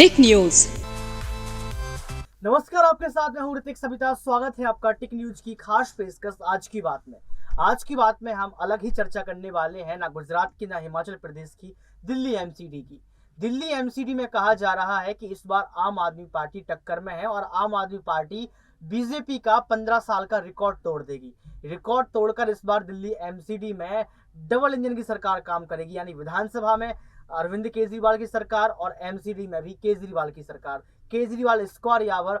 टिक news. नमस्कार, आपके साथ मैं हूं ऋतिक सविता। स्वागत है आपका टिक न्यूज की खास पेशकश आज की बात में हम अलग ही चर्चा करने वाले हैं, ना गुजरात की ना हिमाचल प्रदेश की, दिल्ली एमसीडी की। दिल्ली एमसीडी में कहा जा रहा है कि इस बार आम आदमी पार्टी टक्कर में है और आम आदमी पार्टी बीजेपी का 15 साल का रिकॉर्ड तोड़ देगी। रिकॉर्ड तोड़कर इस बार दिल्ली एमसीडी में डबल इंजन की सरकार काम करेगी, यानी विधानसभा में अरविंद केजरीवाल की सरकार और एमसीडी में भी केजरीवाल की सरकार। केजरीवाल स्क्वायर यावर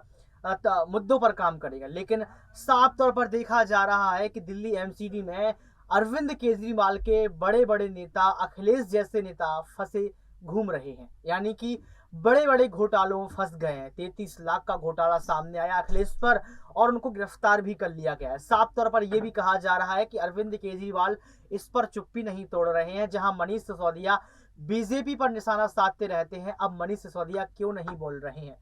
मुद्दों पर काम करेगा, लेकिन साफ तौर पर देखा जा रहा है कि दिल्ली एमसीडी में अरविंद केजरीवाल के बड़े बड़े नेता, अखिलेश जैसे नेता फंसे घूम रहे हैं, यानी कि बड़े बड़े घोटालों में फंस गए हैं। 33 लाख का घोटाला सामने आया अखिलेश पर और उनको गिरफ्तार भी कर लिया गया है। साफ तौर पर यह भी कहा जा रहा है कि अरविंद केजरीवाल इस पर चुप्पी नहीं तोड़ रहे हैं। जहां मनीष सिसोदिया बीजेपी पर निशाना साधते रहते हैं, अब मनीष सिसोदिया क्यों नहीं बोल रहे हैं?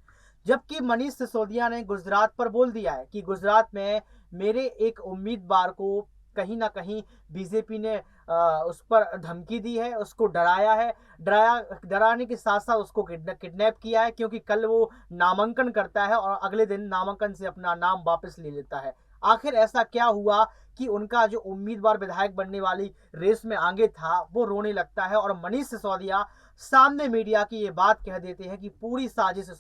जबकि मनीष सिसोदिया ने गुजरात पर बोल दिया है कि गुजरात में मेरे एक उम्मीदवार को कहीं ना कहीं बीजेपी ने उस पर धमकी दी है, उसको डराया है। डराने के साथ साथ उसको किडनैप किया है, क्योंकि कल वो नामांकन करता है और अगले दिन नामांकन से अपना नाम वापस ले लेता है। आखिर ऐसा क्या हुआ कि उनका जो उम्मीदवार विधायक बनने वाली रेस में आगे था वो रोने लगता है और मनीष सिसोदिया सामने मीडिया की ये बात कह देते हैं कि पूरी साजिश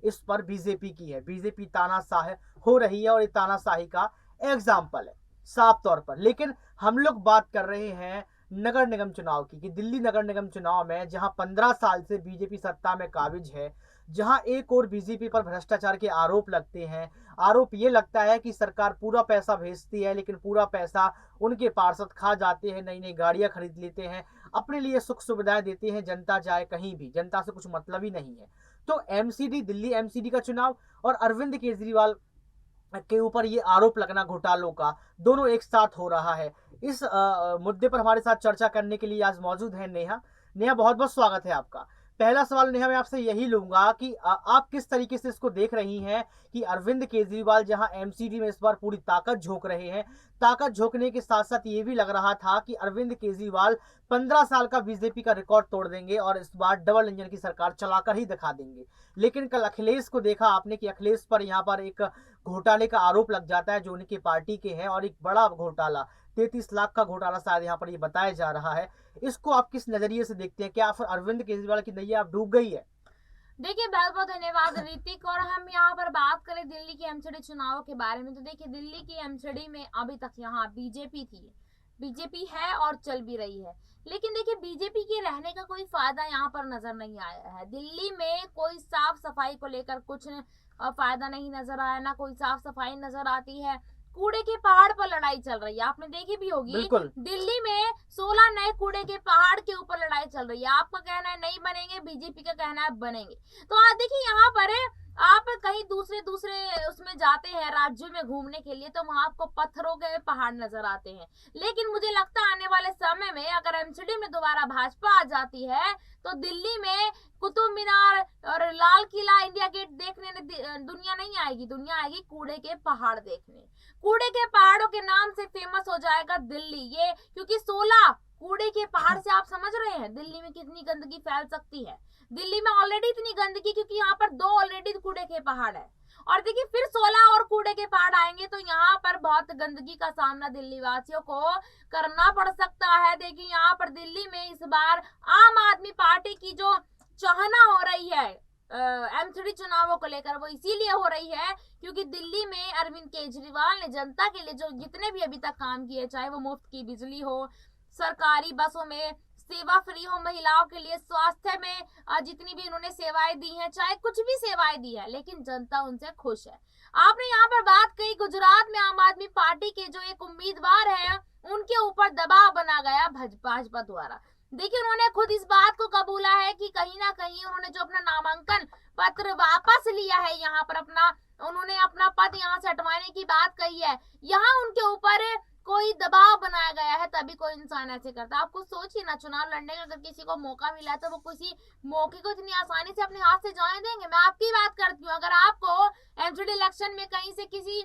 इस पर बीजेपी की है। बीजेपी तानाशाह हो रही है और ये तानाशाही का एग्जाम्पल है साफ तौर पर। लेकिन हम लोग बात कर रहे हैं नगर निगम चुनाव की, कि दिल्ली नगर निगम चुनाव में जहां 15 साल से बीजेपी सत्ता में काबिज है, जहां एक और बीजेपी पर भ्रष्टाचार के आरोप लगते हैं। आरोप ये लगता है कि सरकार पूरा पैसा भेजती है, लेकिन पूरा पैसा उनके पार्षद खा जाते हैं, नई नई गाड़ियां खरीद लेते हैं, अपने लिए सुख सुविधाएं देते हैं, जनता जाए कहीं भी, जनता से कुछ मतलब ही नहीं है। तो एमसीडी, दिल्ली एमसीडी का चुनाव और अरविंद केजरीवाल के ऊपर ये आरोप लगना घोटालों का, दोनों एक साथ हो रहा है। इस मुद्दे पर हमारे साथ चर्चा करने के लिए आज मौजूद है नेहा। नेहा, बहुत बहुत स्वागत है आपका। पहला सवाल नेहा मैं आपसे यही लूंगा कि आप किस तरीके से इसको देख रही हैं कि अरविंद केजरीवाल जहां एमसीडी में इस बार पूरी ताकत झोंक रहे हैं, ताकत झोंकने के साथ साथ ये भी लग रहा था कि अरविंद केजरीवाल 15 साल का बीजेपी का रिकॉर्ड तोड़ देंगे और इस बार डबल इंजन की सरकार चलाकर ही दिखा देंगे। लेकिन कल अखिलेश को देखा आपने कि अखिलेश पर यहाँ पर एक घोटाले का आरोप लग जाता है जो उनकी पार्टी के हैं, और एक बड़ा घोटाला 33 लाख का घोटाला शायद यहाँ पर ये बताया जा रहा है। इसको आप किस नजरिए से देखते हैं? क्या फिर अरविंद केजरीवाल की नैया अब डूब गई है? देखिए, बहुत बहुत धन्यवाद ऋतिक। और हम यहाँ पर बात करें दिल्ली की एमसीडी चुनाव के बारे में, तो देखिए दिल्ली की एमसीडी में अभी तक यहाँ बीजेपी थी, बीजेपी है और चल भी रही है। लेकिन देखिए बीजेपी के रहने का कोई फायदा यहाँ पर नजर नहीं आया है। दिल्ली में कोई साफ सफाई को लेकर कुछ फायदा नहीं नजर आया, ना कोई साफ सफाई नजर आती है। कूड़े के पहाड़ पर लड़ाई चल रही है, आपने देखी भी होगी। दिल्ली में 16 नए कूड़े के पहाड़ के ऊपर लड़ाई चल रही है। आपका कहना है नहीं बनेंगे, बीजेपी का कहना है बनेंगे। तो आज देखिए यहाँ पर आप कहीं दूसरे उसमें जाते हैं राज्यों में घूमने के लिए, तो वहां आपको पत्थरों के पहाड़ नजर आते हैं। लेकिन मुझे लगता है आने वाले समय में अगर एमसीडी में दोबारा भाजपा आ जाती है तो दिल्ली में कुतुब मीनार और लाल किला, इंडिया गेट देखने दुनिया नहीं आएगी, दुनिया आएगी कूड़े के पहाड़ देखने। कूड़े के पहाड़ों के नाम से फेमस हो जाएगा दिल्ली, ये क्योंकि 16 कूड़े के पहाड़ से आप समझ रहे हैं दिल्ली में कितनी गंदगी फैल सकती है। दिल्ली में ऑलरेडी इतनी गंदगी क्योंकि यहाँ पर 2 ऑलरेडी कूड़े के पहाड़ है, और देखिए फिर 16 और कूड़े के पहाड़ आएंगे तो यहाँ पर बहुत गंदगी का सामना दिल्ली वासियों को करना पड़ सकता है। देखिए यहाँ पर दिल्ली में इस बार आम आदमी पार्टी की जो चाहना हो रही है एमसीडी चुनावों को लेकर, वो इसीलिए हो रही है क्योंकि दिल्ली में अरविंद केजरीवाल ने जनता के लिए जो जितने भी अभी तक काम किए, चाहे वो मुफ्त की बिजली हो, सरकारी बसों में सेवा फ्री हो, महिलाओं के लिए स्वास्थ्य में जितनी भी उन्होंने सेवाएं दी हैं, चाहे कुछ भी सेवाएं दी है, लेकिन जनता उनसे खुश है। आपने यहाँ पर बात कही गुजरात में आम आदमी पार्टी के जो एक उम्मीदवार है उनके ऊपर दबाव बना गया भाजपा द्वारा। देखिए उन्होंने खुद इस बात को कबूला है कि कहीं ना कहीं उन्होंने जो अपना नामांकन पत्र वापस लिया है, यहाँ पर उन्होंने अपना पद यहाँ से हटवाने की बात कही है, यहाँ उनके ऊपर कोई दबाव बनाया गया है, तभी कोई इंसान ऐसे करता है। आपको सोचिए ना, चुनाव लड़ने का अगर किसी को मौका मिला है तो वो किसी मौके को इतनी आसानी से अपने हाथ से जाने देंगे? मैं आपकी बात करती हूँ, अगर आपको एमसीडी इलेक्शन में कहीं से किसी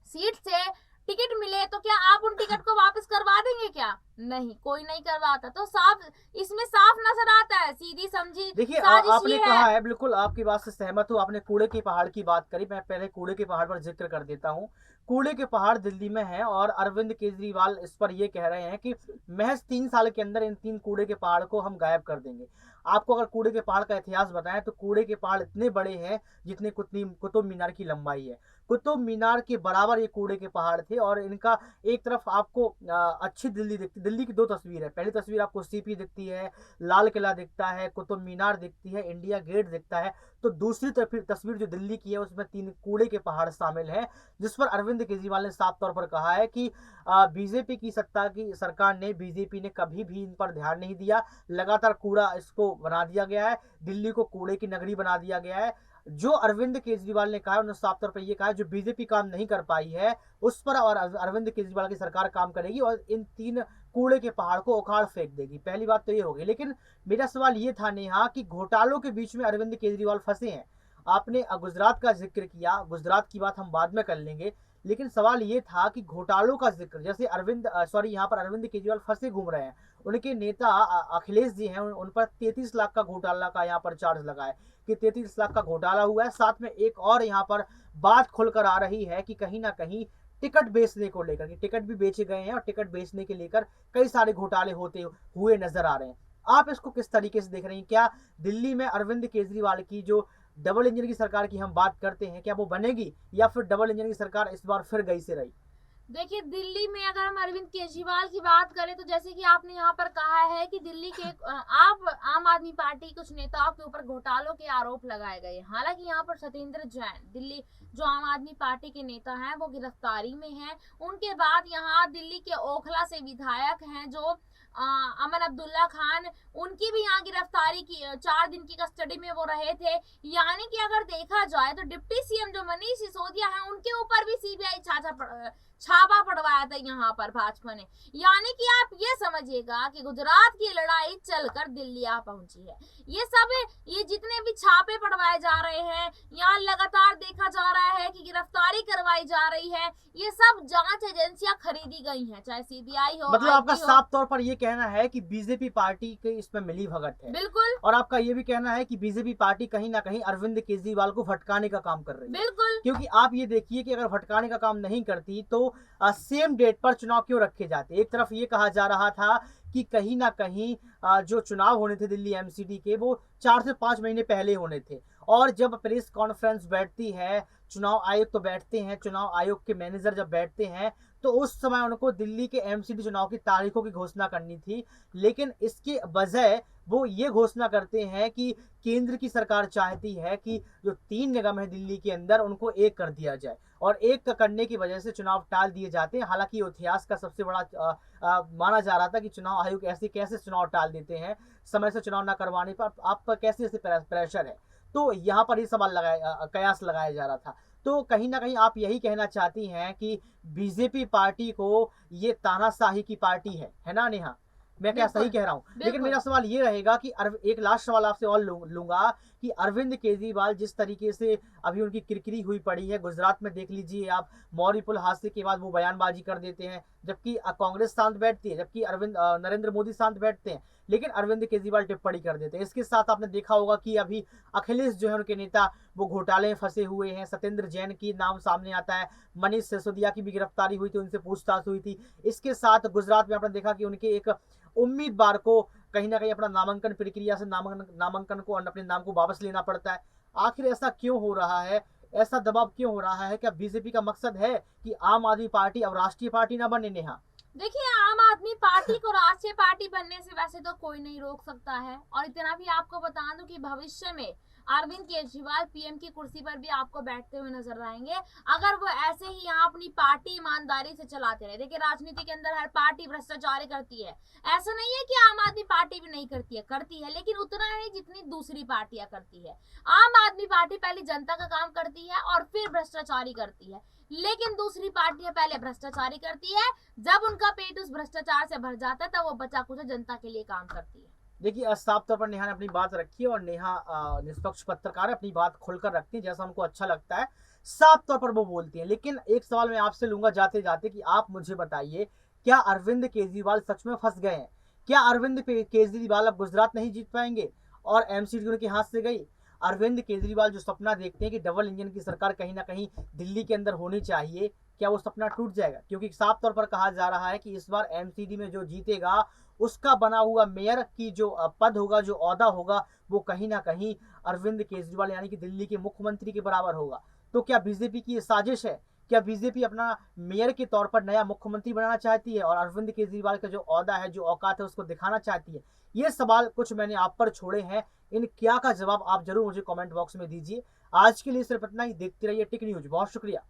सीट से टिकट मिले तो क्या आप उन टिकट को वापस करवा देंगे क्या? नहीं, कोई नहीं करवाता। तो साफ इसमें साफ नजर आता है, सीधी समझी देखिए साजिश आपने ये कहा है। है, बिल्कुल आपकी बात से सहमत हूँ। आपने कूड़े के पहाड़ की बात करी, मैं पहले कूड़े के पहाड़ पर जिक्र कर देता हूँ। कूड़े के पहाड़ दिल्ली में है और अरविंद केजरीवाल इस पर ये कह रहे हैं कि महज 3 साल के अंदर इन 3 कूड़े के पहाड़ को हम गायब कर देंगे। आपको अगर कूड़े के पहाड़ का इतिहास बताएं तो कूड़े के पहाड़ इतने बड़े हैं जितने कुतुब मीनार की लंबाई है। कुतुब मीनार के बराबर ये कूड़े के पहाड़ थे और इनका एक तरफ आपको अच्छी दिल्ली दिखती, दिल्ली की 2 तस्वीर है। पहली तस्वीर आपको सीपी दिखती है, लाल किला दिखता है, कुतुब मीनार दिखती है, इंडिया गेट दिखता है। तो दूसरी तस्वीर जो दिल्ली की है उसमें 3 कूड़े के पहाड़ शामिल हैं, जिस पर अरविंद केजरीवाल ने साफ तौर पर कहा है कि बीजेपी की सत्ता की सरकार ने, बीजेपी ने कभी भी इन पर ध्यान नहीं दिया। लगातार कूड़ा इसको बना दिया गया है, दिल्ली को कूड़े की नगरी बना दिया गया है। जो अरविंद केजरीवाल ने कहा है, उन्होंने साफ तौर पर यह कहा है जो बीजेपी काम नहीं कर पाई है उस पर और अरविंद केजरीवाल की सरकार काम करेगी और इन 3 कूड़े के पहाड़ को उखाड़ फेंक देगी। पहली बात तो ये होगी। लेकिन मेरा सवाल ये था नेहा कि घोटालों के बीच में अरविंद केजरीवाल फंसे हैं। आपने गुजरात का जिक्र किया, गुजरात की बात हम बाद में कर लेंगे, लेकिन सवाल ये था कि घोटालों का जिक्र, जैसे यहाँ पर अरविंद केजरीवाल फंसे घूम रहे हैं। उनके नेता अखिलेश जी हैं, उन पर 33 लाख का घोटाला का यहाँ पर चार्ज लगा है कि 33 लाख का घोटाला हुआ है। साथ में एक और यहाँ पर बात खुलकर आ रही है कि कहीं ना कहीं टिकट बेचने को लेकर, कि टिकट भी बेचे गए हैं और टिकट बेचने के लेकर कई सारे घोटाले होते हुए नजर आ रहे हैं। आप इसको किस तरीके से देख रहे हैं? क्या दिल्ली में अरविंद केजरीवाल की जो डबल इंजन की सरकार की हम बात करते हैं, क्या वो बनेगी या फिर डबल इंजन की सरकार इस बार फिर गई से रही? देखिए, दिल्ली में अगर हम अरविंद केजरीवाल की बात करें तो जैसे कि आपने यहाँ पर कहा है कि दिल्ली के आप आम आदमी पार्टी कुछ नेताओं के ऊपर घोटालों के आरोप लगाए गए। हालांकि यहाँ पर सत्येंद्र जैन, दिल्ली जो आम आदमी पार्टी के नेता हैं, वो गिरफ्तारी में हैं। उनके बाद यहाँ दिल्ली के ओखला से विधायक हैं जो अमन अब्दुल्ला खान, उनकी भी यहाँ गिरफ्तारी की, 4 दिन की कस्टडी में वो रहे थे। यानी कि अगर देखा जाए तो डिप्टी सीएम जो मनीष सिसोदिया है, उनके ऊपर भी सीबीआई छापा पड़वाया था यहाँ पर भाजपा ने। यानी कि आप ये समझिएगा कि गुजरात की लड़ाई चलकर दिल्ली आ पहुंची है। ये जितने भी छापे पड़वाए जा रहे हैं, यहाँ लगातार देखा जा रहा है कि गिरफ्तारी करवाई जा रही है, ये सब जांच एजेंसियां खरीदी गई हैं, चाहे सीबीआई हो, मतलब आपका आईटी हो। साफ तौर पर यह कहना है कि बीजेपी पार्टी के इसमें मिली भगत है। बिल्कुल और आपका यह भी कहना है कि बीजेपी पार्टी कहीं ना कहीं अरविंद केजरीवाल को भटकाने का काम कर रही है। बिल्कुल क्योंकि आप ये देखिए कि अगर भटकाने का काम नहीं करती तो सेम डेट पर चुनाव क्यों रखे जाते? एक तरफ ये कहा जा रहा था कि कहीं ना कहीं जो चुनाव होने थे दिल्ली एमसीडी के, वो 4 से 5 महीने पहले होने थे। और जब प्रेस कॉन्फ्रेंस बैठती है, चुनाव आयोग तो बैठते हैं, चुनाव आयोग के मैनेजर जब बैठते हैं तो उस समय उनको दिल्ली के एमसीडी चुनाव की तारीखों की घोषणा करनी थी। लेकिन इसके बजाय वो ये घोषणा करते हैं कि केंद्र की सरकार चाहती है कि जो 3 निगम है दिल्ली के अंदर उनको एक कर दिया जाए, और एक का करने की वजह से चुनाव टाल दिए जाते हैं। हालांकि इतिहास का सबसे बड़ा माना जा रहा था कि चुनाव आयोग ऐसे कैसे चुनाव टाल देते हैं, समय से चुनाव ना करवाने पर आप पर कैसे ऐसे प्रेशर है। तो यहाँ पर ये सवाल कयास लगाया जा रहा था। तो कहीं ना कहीं आप यही कहना चाहती हैं कि बीजेपी पार्टी को ये तानाशाही की पार्टी है ना नेहा? मैं क्या सही कह रहा हूँ? लेकिन मेरा सवाल ये रहेगा कि एक लास्ट सवाल आपसे और लूंगा कि अरविंद केजरीवाल जिस तरीके से अभी उनकी किरकिरी हुई पड़ी है, गुजरात में देख लीजिए आप, मौर्य पुल हादसे के बाद वो बयानबाजी कर देते हैं, जबकि कांग्रेस शांत बैठती है, जबकि नरेंद्र मोदी शांत बैठते हैं, लेकिन अरविंद केजरीवाल टिप्पणी कर देते हैं। इसके साथ आपने देखा होगा कि अभी अखिलेश जो है उनके नेता, वो घोटाले में फंसे हुए हैं। सत्येंद्र जैन की नाम सामने आता है, मनीष सिसोदिया की भी गिरफ्तारी हुई थी, उनसे पूछताछ हुई थी। इसके साथ गुजरात में आपने देखा कि उनके एक उम्मीदवार को कहीं ना कहीं अपना नामांकन प्रक्रिया से नामांकन को, अपने नाम को वापस लेना पड़ता है। आखिर ऐसा क्यों हो रहा है? ऐसा दबाव क्यों हो रहा है? क्या बीजेपी का मकसद है कि आम आदमी पार्टी अब राष्ट्रीय पार्टी ना बने नेहा? देखिए, आम आदमी पार्टी को राष्ट्रीय पार्टी बनने से वैसे तो कोई नहीं रोक सकता है। और इतना भी आपको बता दूं कि भविष्य में अरविंद केजरीवाल पीएम की कुर्सी पर भी आपको बैठते हुए नजर आएंगे, अगर वो ऐसे ही यहाँ अपनी पार्टी ईमानदारी से चलाते रहे। देखिए, राजनीति के अंदर हर पार्टी भ्रष्टाचार करती है, ऐसा नहीं है कि आम आदमी पार्टी भी नहीं करती है, लेकिन उतना नहीं जितनी दूसरी पार्टियां करती है। आम आदमी पार्टी पहले जनता का काम करती है और फिर भ्रष्टाचारी करती है, लेकिन दूसरी पार्टियां पहले भ्रष्टाचारी करती है, जब उनका पेट उस भ्रष्टाचार से भर जाता है तब वो बचा कुछ जनता के लिए काम करती है। देखिए साफ तौर पर नेहा ने अपनी बात रखी है और नेहा निष्पक्ष पत्रकार है, अपनी बात खुलकर रखती है, जैसा उनको अच्छा लगता है साफ तौर पर वो बोलती हैं। लेकिन एक सवाल मैं आपसे लूंगा जाते जाते कि आप मुझे बताइए, क्या अरविंद केजरीवाल सच में फंस गए हैं? क्या अरविंद केजरीवाल अब गुजरात नहीं जीत पाएंगे और एमसीडी उनके हाथ से गई? अरविंद केजरीवाल जो सपना देखते हैं कि डबल इंजन की सरकार कहीं ना कहीं दिल्ली के अंदर होनी चाहिए, क्या वो सपना टूट जाएगा? क्योंकि साफ तौर पर कहा जा रहा है कि इस बार एमसीडी में जो जीतेगा उसका बना हुआ मेयर की जो पद होगा, जो ओहदा होगा, वो कहीं ना कहीं अरविंद केजरीवाल यानी कि दिल्ली के मुख्यमंत्री के बराबर होगा। तो क्या बीजेपी की ये साजिश है? क्या बीजेपी अपना मेयर के तौर पर नया मुख्यमंत्री बनाना चाहती है और अरविंद केजरीवाल का जो ओहदा है, जो औकात है, उसको दिखाना चाहती है? ये सवाल कुछ मैंने आप पर छोड़े हैं, इन क्या का जवाब आप जरूर मुझे कमेंट बॉक्स में दीजिए। आज के लिए सिर्फ इतना ही। देखते रहिए टिक न्यूज। बहुत शुक्रिया।